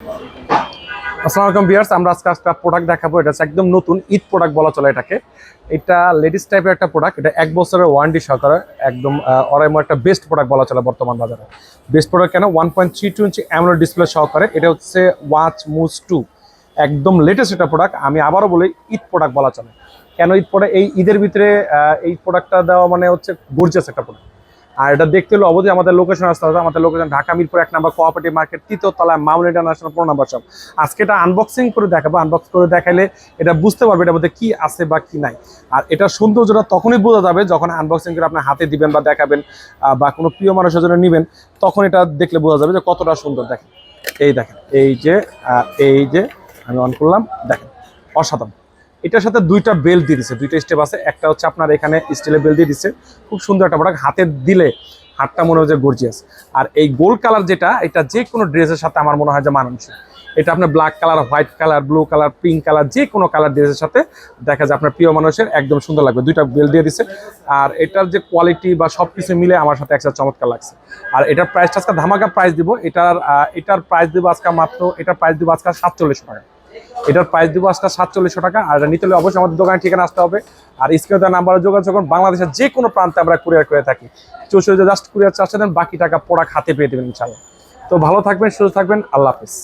আসসালামু আলাইকুম ভিউয়ার্স, আমরা আজকে একটা প্রোডাক্ট দেখাবো। এটা হচ্ছে একদম নতুন ঈদ প্রোডাক্ট বলা চলে এটাকে। এটা লেডিস টাইপের একটা প্রোডাক্ট, এটা 1 বছরের ওয়ারেন্টি সহকারে একদম অরাইমো একটা বেস্ট প্রোডাক্ট বলা চলে বর্তমান বাজারে। বেস্ট প্রোডাক্ট কেন? 1.32 ইঞ্চি অ্যামোলেড ডিসপ্লে সহকারে। এটা হচ্ছে ওয়াচ মুজ 2, একদম লেটেস্ট একটা প্রোডাক্ট। আমি আবারও বলি ঈদ প্রোডাক্ট বলা চলে। কেন ঈদ প্রোডাক্ট? এই ঈদের ভিতরে এই প্রোডাক্টটা দেওয়া মানে হচ্ছে গর্জিয়াস একটা প্রোডাক্ট। আর এটা দেখতে হলে অবশ্যই আমাদের লোকেশন আসতে হবে। আমাদের লোকেশন ঢাকা মিরপুর 1 নম্বর কোঅপারেটিভ মার্কেট, 3য় তলায় মামুন ইন্টারন্যাশনাল 15 নম্বর শপ। আজকে এটা আনবক্সিং করে দেখাবো। আনবক্স করে দেখাইলে এটা বুঝতে পারবে এটার মধ্যে কি আছে বা কি নাই। আর এটা সৌন্দর্যটা তখনই বোঝা যাবে যখন আনবক্সিং করে আপনি হাতে দিবেন বা দেখাবেন বা কোনো প্রিয় মানুষের জন্য নেবেন, তখন এটা দেখলে বোঝা যাবে যে কতটা সুন্দর। দেখেন, দেখেন, এই যে আমি অন করলাম, দেখেন অসাধারণ। এটার সাথে দুইটা বেল্ট দিয়ে দিচ্ছে, দুইটা স্টেপ আছে। একটা হচ্ছে আপনার এখানে স্টিলের বেল্ট দিয়ে দিচ্ছে, খুব সুন্দর একটা প্রোডাক্ট। হাতে দিলে হাতটা মনে হয় যে গর্জিয়াস। আর এই গোল্ড কালার যেটা, এটা যে কোনো ড্রেসের সাথে আমার মনে হয় যে মানানসই। এটা আপনার black colour, white colour, blue colour, pink colour, যে কোনো কালার ড্রেসের সাথে দেখা যায় আপনার প্রিয় মানুষের একদম সুন্দর লাগবে। দুইটা বেল্ট দিয়ে দিচ্ছে। আর এটার যে কোয়ালিটি বা সব কিছু মিলে আমার সাথে একটা চমৎকার লাগছে। আর এটার প্রাইসটা আজকে ধামাকা প্রাইস দিব। এটার প্রাইস দিব আজকে মাত্র, এটার প্রাইস দিব আজকে 4700 টাকা। এটার প্রাইস দিব আজকে 4700 টাকা। আর এটা নিতে হলে অবশ্যই আমাদের দোকানে ঠিকানা আসতে হবে। আর স্ক্রিনে দেওয়া নাম্বারে যোগাযোগ করুন। বাংলাদেশের যে কোনো প্রান্তে আমরা কুরিয়ার করে থাকি। 64 জাস্ট কুরিয়ার চার্জ দেন, বাকি টাকা প্রোডাক্ট হাতে পেয়ে দেবেন ইনশাআল্লাহ। তো ভালো থাকবেন, সুস্থ থাকবেন, আল্লাহ হাফেজ।